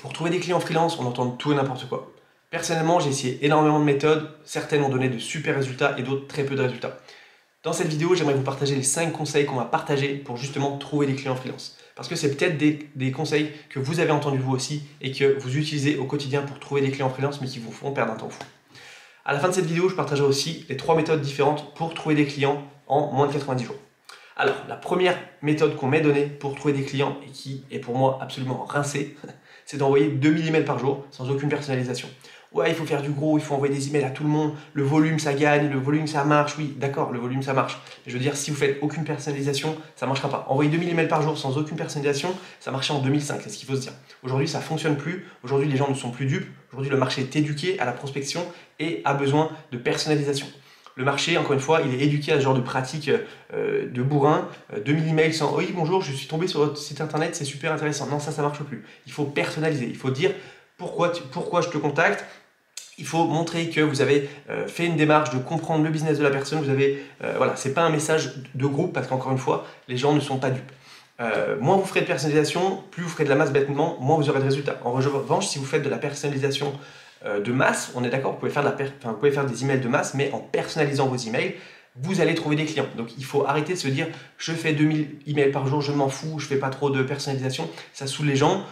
Pour trouver des clients freelance, on entend tout et n'importe quoi. Personnellement, j'ai essayé énormément de méthodes, certaines ont donné de super résultats et d'autres très peu de résultats. Dans cette vidéo, j'aimerais vous partager les 5 conseils qu'on m'a partagés pour justement trouver des clients freelance. Parce que c'est peut-être des conseils que vous avez entendus vous aussi et que vous utilisez au quotidien pour trouver des clients freelance mais qui vous font perdre un temps fou. À la fin de cette vidéo, je partagerai aussi les 3 méthodes différentes pour trouver des clients en moins de 90 jours. Alors, la première méthode qu'on m'ait donnée pour trouver des clients et qui est pour moi absolument rincée, c'est d'envoyer 2000 emails par jour sans aucune personnalisation. Ouais, il faut faire du gros, il faut envoyer des emails à tout le monde, le volume ça gagne, le volume ça marche, oui, d'accord, le volume ça marche. Mais je veux dire, si vous faites aucune personnalisation, ça ne marchera pas. Envoyer 2000 emails par jour sans aucune personnalisation, ça marchait en 2005, c'est ce qu'il faut se dire. Aujourd'hui, ça ne fonctionne plus, aujourd'hui les gens ne sont plus dupes, aujourd'hui le marché est éduqué à la prospection et a besoin de personnalisation. Le marché, encore une fois, il est éduqué à ce genre de pratique de bourrin. 2000 emails sans « Oui, bonjour, je suis tombé sur votre site internet, c'est super intéressant ». Non, ça ne marche plus. Il faut personnaliser, il faut dire pourquoi je te contacte. Il faut montrer que vous avez fait une démarche de comprendre le business de la personne. Vous avez, voilà, c'est pas un message de groupe parce qu'encore une fois, les gens ne sont pas dupes. Moins vous ferez de personnalisation, plus vous ferez de la masse bêtement, moins vous aurez de résultats. En revanche, si vous faites de la personnalisation de masse, on est d'accord, vous pouvez faire des emails de masse, mais en personnalisant vos emails, vous allez trouver des clients. Donc il faut arrêter de se dire je fais 2000 emails par jour, je m'en fous, je fais pas trop de personnalisation, ça saoule les gens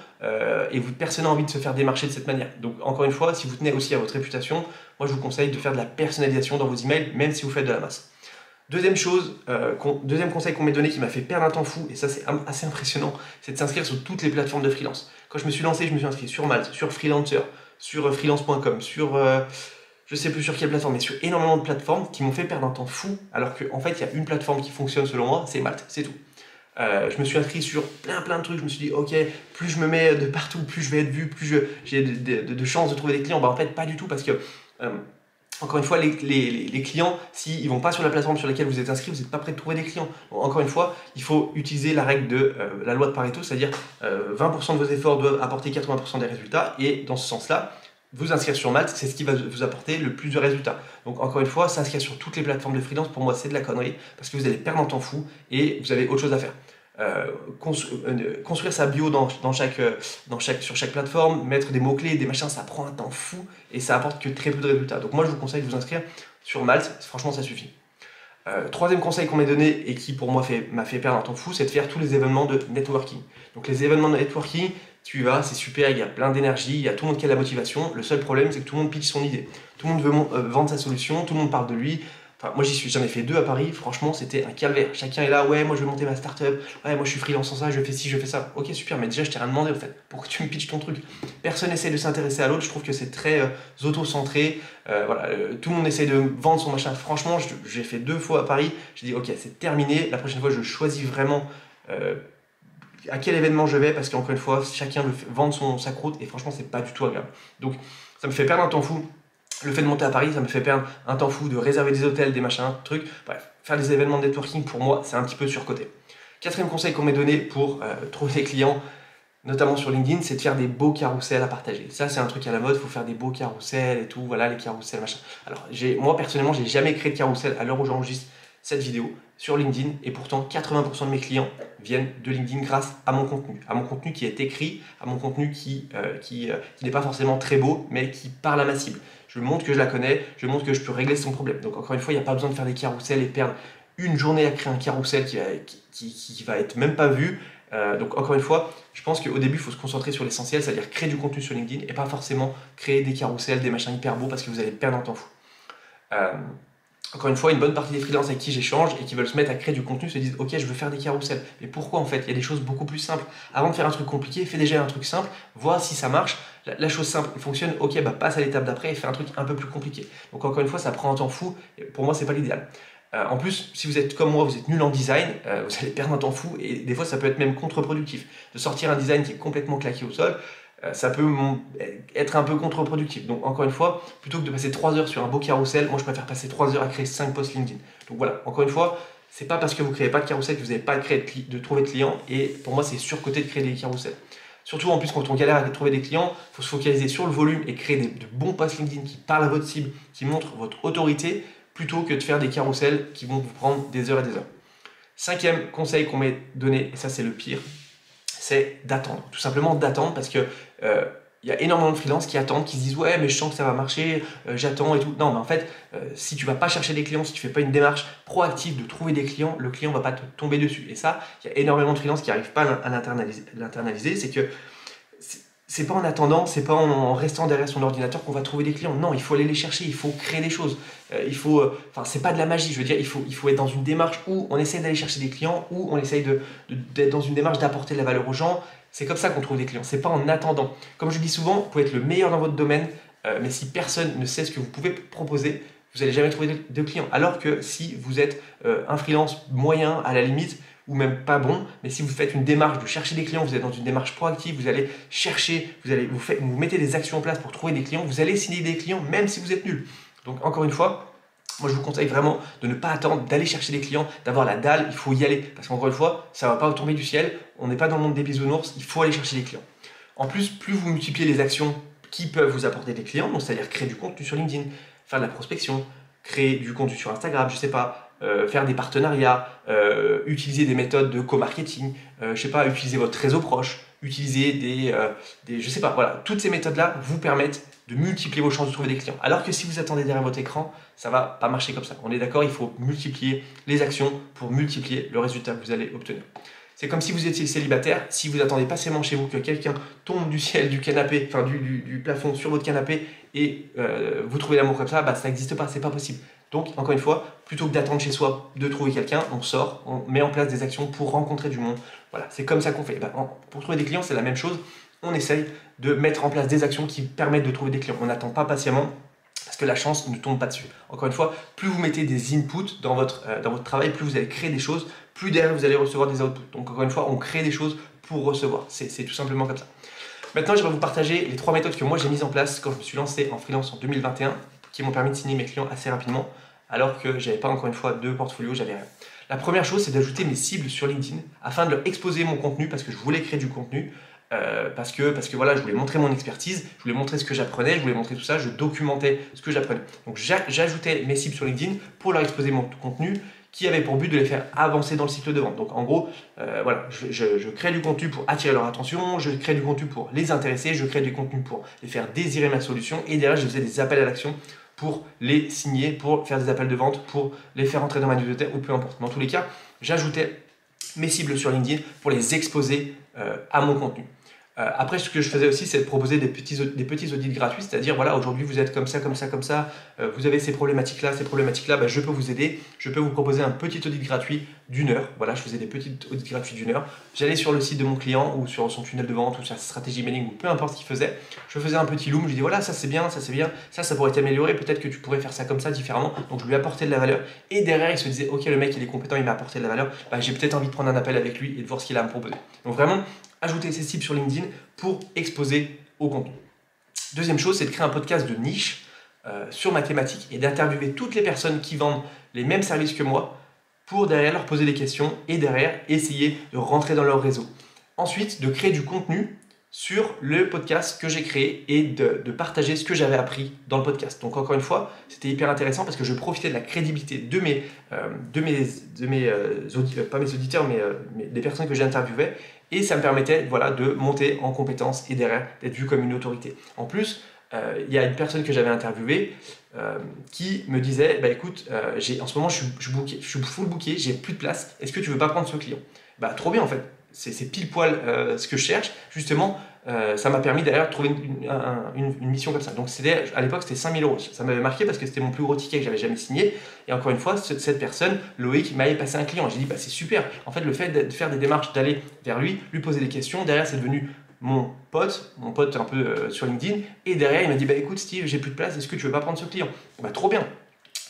et personne n'a envie de se faire démarcher de cette manière. Donc encore une fois, si vous tenez aussi à votre réputation, moi je vous conseille de faire de la personnalisation dans vos emails, même si vous faites de la masse. Deuxième conseil qu'on m'ait donné qui m'a fait perdre un temps fou, et ça c'est assez impressionnant, c'est de s'inscrire sur toutes les plateformes de freelance. Quand je me suis lancé, je me suis inscrit sur Malte, sur Freelancer, sur freelance.com, sur je sais plus sur quelle plateforme, mais sur énormément de plateformes qui m'ont fait perdre un temps fou, alors qu'en fait il y a une plateforme qui fonctionne selon moi, c'est Malte, c'est tout. Je me suis inscrit sur plein de trucs, je me suis dit ok, plus je me mets de partout, plus je vais être vu, plus j'ai de chances de trouver des clients. Bah en fait pas du tout parce que encore une fois, les clients, s'ils ne vont pas sur la plateforme sur laquelle vous êtes inscrit, vous n'êtes pas prêt de trouver des clients. Donc, encore une fois, il faut utiliser la règle de la loi de Pareto, c'est-à-dire 20% de vos efforts doivent apporter 80% des résultats. Et dans ce sens-là, vous inscrire sur Malte, c'est ce qui va vous apporter le plus de résultats. Donc encore une fois, s'inscrire sur toutes les plateformes de freelance, pour moi, c'est de la connerie, parce que vous allez perdre un temps fou et vous avez autre chose à faire. Construire sa bio sur chaque plateforme, mettre des mots-clés, des machins, ça prend un temps fou et ça apporte que très peu de résultats. Donc moi je vous conseille de vous inscrire sur Malte, franchement ça suffit. Troisième conseil qu'on m'a donné et qui pour moi m'a fait perdre un temps fou, c'est de faire tous les événements de networking. Donc les événements de networking, tu y vas, c'est super, il y a plein d'énergie, il y a tout le monde qui a de la motivation. Le seul problème c'est que tout le monde pitch son idée. Tout le monde veut vendre sa solution, tout le monde parle de lui. Enfin, moi j'en ai fait 2 à Paris, franchement c'était un calvaire. Chacun est là, ouais moi je veux monter ma startup, ouais moi je suis freelance en ça, je fais ci, je fais ça. Ok super, mais déjà je t'ai rien demandé en fait, pour que tu me pitches ton truc. Personne essaie de s'intéresser à l'autre, je trouve que c'est très auto-centré. Voilà, tout le monde essaie de vendre son machin. Franchement, j'ai fait 2 fois à Paris, j'ai dit ok c'est terminé, la prochaine fois je choisis vraiment à quel événement je vais, parce qu'encore une fois, chacun veut vendre sa croûte et franchement c'est pas du tout agréable. Donc ça me fait perdre un temps fou. Le fait de monter à Paris, ça me fait perdre un temps fou, de réserver des hôtels, des machins, trucs. Bref, faire des événements de networking, pour moi, c'est un petit peu surcoté. Quatrième conseil qu'on m'a donné pour trouver des clients, notamment sur LinkedIn, c'est de faire des beaux carousels à partager. Ça, c'est un truc à la mode, il faut faire des beaux carousels et tout, voilà, les carousels, machin. Alors, moi, personnellement, j'ai jamais créé de carousel à l'heure où j'enregistre cette vidéo sur LinkedIn, et pourtant 80% de mes clients viennent de LinkedIn grâce à mon contenu qui est écrit, à mon contenu qui n'est pas forcément très beau, mais qui parle à ma cible. Je montre que je la connais, je montre que je peux régler son problème. Donc encore une fois, il n'y a pas besoin de faire des carousels et perdre une journée à créer un carrousel qui va être même pas vu. Donc encore une fois, je pense qu'au début, il faut se concentrer sur l'essentiel, c'est-à-dire créer du contenu sur LinkedIn et pas forcément créer des carousels, des machins hyper beaux parce que vous allez perdre un temps fou. Encore une fois, une bonne partie des freelances avec qui j'échange et qui veulent se mettre à créer du contenu se disent ok, je veux faire des carousels. Mais pourquoi en fait? Il y a des choses beaucoup plus simples. Avant de faire un truc compliqué, fais déjà un truc simple, vois si ça marche. La chose simple fonctionne, ok, bah passe à l'étape d'après et fais un truc un peu plus compliqué. Donc encore une fois, ça prend un temps fou. Et pour moi, c'est pas l'idéal. En plus, si vous êtes comme moi, vous êtes nul en design, vous allez perdre un temps fou et des fois, ça peut être même contre-productif. De sortir un design qui est complètement claqué au sol, ça peut être un peu contre-productif. Donc encore une fois, plutôt que de passer 3 heures sur un beau carrousel, moi je préfère passer 3 heures à créer 5 posts LinkedIn. Donc voilà, encore une fois, c'est pas parce que vous ne créez pas de carrousel que vous n'avez pas de trouver de clients, et pour moi c'est surcoté de créer des carousels. Surtout en plus quand on galère à trouver des clients, il faut se focaliser sur le volume et créer de bons posts LinkedIn qui parlent à votre cible, qui montrent votre autorité, plutôt que de faire des carousels qui vont vous prendre des heures et des heures. 5e conseil qu'on m'ait donné, et ça c'est le pire, c'est d'attendre. Tout simplement d'attendre parce que il y a énormément de freelances qui attendent, qui se disent ouais mais je sens que ça va marcher, j'attends et tout. Non mais en fait, si tu vas pas chercher des clients, si tu fais pas une démarche proactive de trouver des clients, le client va pas te tomber dessus. Et ça, il y a énormément de freelances qui n'arrivent pas à l'internaliser. C'est que c'est pas en attendant, c'est pas en restant derrière son ordinateur qu'on va trouver des clients. Non, il faut aller les chercher, il faut créer des choses. Enfin, c'est pas de la magie, je veux dire, il faut être dans une démarche où on essaie d'aller chercher des clients, où on essaye d'être dans une démarche d'apporter de la valeur aux gens. C'est comme ça qu'on trouve des clients, c'est pas en attendant. Comme je dis souvent, vous pouvez être le meilleur dans votre domaine, mais si personne ne sait ce que vous pouvez proposer, vous n'allez jamais trouver de clients. Alors que si vous êtes un freelance moyen à la limite, ou même pas bon, mais si vous faites une démarche de chercher des clients, vous êtes dans une démarche proactive, vous allez chercher, vous mettez des actions en place pour trouver des clients, vous allez signer des clients même si vous êtes nul. Donc encore une fois, moi je vous conseille vraiment de ne pas attendre, d'aller chercher des clients, d'avoir la dalle, il faut y aller. Parce qu'encore une fois, ça ne va pas tomber du ciel, on n'est pas dans le monde des bisounours, il faut aller chercher des clients. En plus, plus vous multipliez les actions qui peuvent vous apporter des clients, donc c'est-à-dire créer du contenu sur LinkedIn, faire de la prospection, créer du contenu sur Instagram, je sais pas, faire des partenariats, utiliser des méthodes de co-marketing, je sais pas, utiliser votre réseau proche, utiliser je sais pas, voilà, toutes ces méthodes-là vous permettent de multiplier vos chances de trouver des clients. Alors que si vous attendez derrière votre écran, ça va pas marcher comme ça. On est d'accord, il faut multiplier les actions pour multiplier le résultat que vous allez obtenir. C'est comme si vous étiez célibataire, si vous attendez patiemment chez vous que quelqu'un tombe du ciel, du canapé, enfin du plafond sur votre canapé et vous trouvez l'amour comme ça, bah, ça n'existe pas, c'est pas possible. Donc, encore une fois, plutôt que d'attendre chez soi, de trouver quelqu'un, on sort, on met en place des actions pour rencontrer du monde. Voilà, c'est comme ça qu'on fait. Ben, pour trouver des clients, c'est la même chose. On essaye de mettre en place des actions qui permettent de trouver des clients. On n'attend pas patiemment parce que la chance ne tombe pas dessus. Encore une fois, plus vous mettez des inputs dans votre travail, plus vous allez créer des choses, plus derrière vous allez recevoir des outputs. Donc, encore une fois, on crée des choses pour recevoir. C'est tout simplement comme ça. Maintenant, je vais vous partager les 3 méthodes que moi j'ai mises en place quand je me suis lancé en freelance en 2021, qui m'ont permis de signer mes clients assez rapidement, alors que j'avais pas encore une fois de portfolio, j'avais rien. La première chose, c'est d'ajouter mes cibles sur LinkedIn afin de leur exposer mon contenu parce que je voulais créer du contenu, parce que voilà, je voulais montrer mon expertise, je voulais montrer ce que j'apprenais, je voulais montrer tout ça, je documentais ce que j'apprenais. Donc j'ajoutais mes cibles sur LinkedIn pour leur exposer mon contenu qui avait pour but de les faire avancer dans le cycle de vente. Donc en gros, voilà, je crée du contenu pour attirer leur attention, je crée du contenu pour les intéresser, je crée du contenu pour les faire désirer ma solution et derrière je faisais des appels à l'action pour les signer, pour faire des appels de vente, pour les faire entrer dans ma newsletter ou peu importe. Dans tous les cas, j'ajoutais mes cibles sur LinkedIn pour les exposer à mon contenu. Après, ce que je faisais aussi, c'est de proposer des petits audits gratuits, c'est-à-dire, voilà, aujourd'hui, vous êtes comme ça, vous avez ces problématiques-là, bah, je peux vous aider, je peux vous proposer un petit audit gratuit d'1 heure. Voilà, je faisais des petits audits gratuits d'1 heure. J'allais sur le site de mon client ou sur son tunnel de vente ou sa stratégie mailing ou peu importe ce qu'il faisait. Je faisais un petit loom, je lui dis, voilà, ça c'est bien, ça pourrait t'améliorer, peut-être que tu pourrais faire ça comme ça différemment. Donc, je lui apportais de la valeur. Et derrière, il se disait, ok, le mec, il est compétent, il m'a apporté de la valeur, bah, j'ai peut-être envie de prendre un appel avec lui et de voir ce qu'il a à me proposer. Donc, vraiment, ajouter ces cibles sur LinkedIn pour exposer au contenu. Deuxième chose, c'est de créer un podcast de niche sur ma thématique et d'interviewer toutes les personnes qui vendent les mêmes services que moi pour derrière leur poser des questions et derrière essayer de rentrer dans leur réseau. Ensuite, de créer du contenu sur le podcast que j'ai créé et de partager ce que j'avais appris dans le podcast. Donc encore une fois, c'était hyper intéressant parce que je profitais de la crédibilité de mes pas mes auditeurs, mais des personnes que j'interviewais et ça me permettait voilà, de monter en compétences et derrière d'être vu comme une autorité. En plus, il y a une personne que j'avais interviewée qui me disait bah, écoute, en ce moment je suis full booké, j'ai plus de place, est-ce que tu veux pas prendre ce client? Bah trop bien en fait. C'est pile poil ce que je cherche. Justement, ça m'a permis derrière de trouver une mission comme ça. Donc à l'époque, c'était 5 000 €. Ça m'avait marqué parce que c'était mon plus gros ticket que j'avais jamais signé. Et encore une fois, cette personne, Loïc, m'avait passé un client. J'ai dit, bah, c'est super. En fait, le fait de faire des démarches, d'aller vers lui poser des questions, derrière, c'est devenu mon pote un peu sur LinkedIn. Et derrière, il m'a dit, bah écoute Steve, j'ai plus de place, est-ce que tu veux pas prendre ce client? Bah trop bien.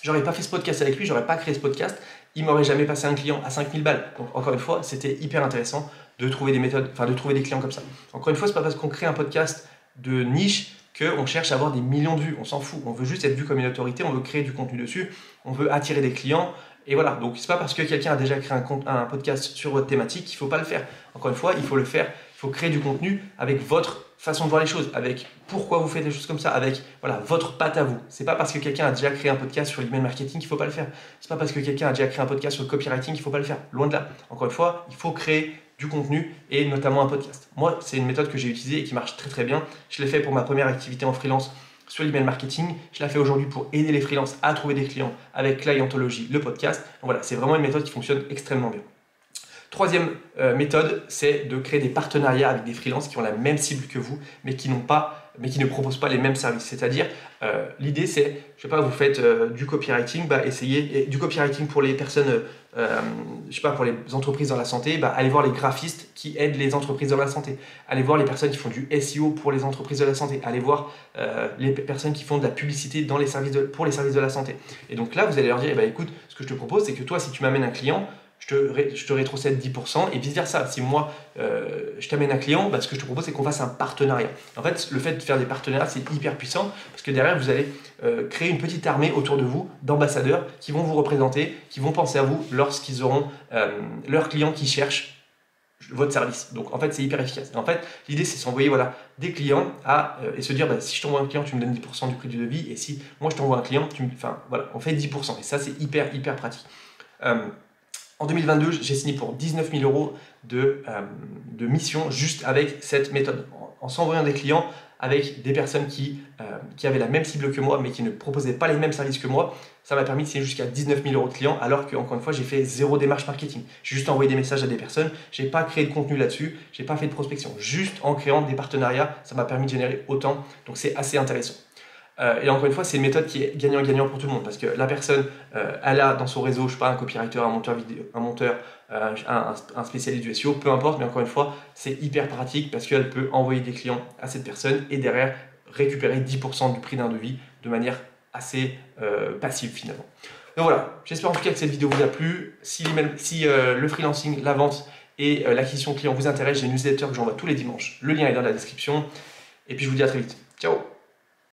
J'aurais pas fait ce podcast avec lui, j'aurais pas créé ce podcast, il m'aurait jamais passé un client à 5 000 balles. Donc encore une fois, c'était hyper intéressant de trouver des méthodes, de trouver des clients comme ça. Encore une fois, c'est pas parce qu'on crée un podcast de niche qu'on cherche à avoir des millions de vues, on s'en fout. On veut juste être vu comme une autorité, on veut créer du contenu dessus, on veut attirer des clients. Et voilà, donc c'est pas parce que quelqu'un a déjà créé un podcast sur votre thématique qu'il faut pas le faire. Encore une fois, il faut le faire, il faut créer du contenu avec votre façon de voir les choses, avec pourquoi vous faites des choses comme ça, avec voilà, votre patte à vous. C'est pas parce que quelqu'un a déjà créé un podcast sur l'email marketing qu'il faut pas le faire. C'est pas parce que quelqu'un a déjà créé un podcast sur le copywriting qu'il faut pas le faire. Loin de là. Encore une fois, il faut créer du contenu et notamment un podcast. Moi, c'est une méthode que j'ai utilisée et qui marche très très bien. Je l'ai fait pour ma première activité en freelance sur l'email marketing. Je la fais aujourd'hui pour aider les freelances à trouver des clients avec Clientology, le podcast. Donc voilà, c'est vraiment une méthode qui fonctionne extrêmement bien. Troisième méthode, c'est de créer des partenariats avec des freelances qui ont la même cible que vous, mais qui ne proposent pas les mêmes services. C'est-à-dire, l'idée c'est, je sais pas, vous faites du copywriting, essayez du copywriting pour les personnes, je sais pas, pour les entreprises dans la santé, allez voir les graphistes qui aident les entreprises dans la santé. Allez voir les personnes qui font du SEO pour les entreprises de la santé. Allez voir les personnes qui font de la publicité dans les pour les services de la santé. Et donc là, vous allez leur dire, écoute, ce que je te propose, c'est que toi, si tu m'amènes un client, je te rétrocède 10% et vice versa. Si moi, je t'amène un client, ce que je te propose, c'est qu'on fasse un partenariat. En fait, le fait de faire des partenariats, c'est hyper puissant parce que derrière, vous allez créer une petite armée autour de vous d'ambassadeurs qui vont vous représenter, qui vont penser à vous lorsqu'ils auront leurs clients qui cherchent votre service. Donc, en fait, c'est hyper efficace. Et en fait, l'idée, c'est de s'envoyer des clients et se dire, si je t'envoie un client, tu me donnes 10% du prix du devis et si moi, je t'envoie un client, on fait 10%. Et ça, c'est hyper, hyper pratique. En 2022, j'ai signé pour 19 000 euros de mission juste avec cette méthode. En s'envoyant des clients avec des personnes qui avaient la même cible que moi mais qui ne proposaient pas les mêmes services que moi, ça m'a permis de signer jusqu'à 19 000 euros de clients alors que, encore une fois, j'ai fait zéro démarche marketing. J'ai juste envoyé des messages à des personnes, je n'ai pas créé de contenu là-dessus, je n'ai pas fait de prospection. Juste en créant des partenariats, ça m'a permis de générer autant. Donc c'est assez intéressant. Et encore une fois, c'est une méthode qui est gagnant-gagnant pour tout le monde parce que la personne, elle a dans son réseau, je sais pas, un copywriter, un monteur vidéo, un spécialiste du SEO, peu importe, mais encore une fois, c'est hyper pratique parce qu'elle peut envoyer des clients à cette personne et derrière récupérer 10% du prix d'un devis de manière assez passive finalement. Donc voilà, j'espère en tout cas que cette vidéo vous a plu. Si le freelancing, la vente et l'acquisition client vous intéresse, j'ai une newsletter que j'envoie tous les dimanches. Le lien est dans la description. Et puis je vous dis à très vite. Ciao!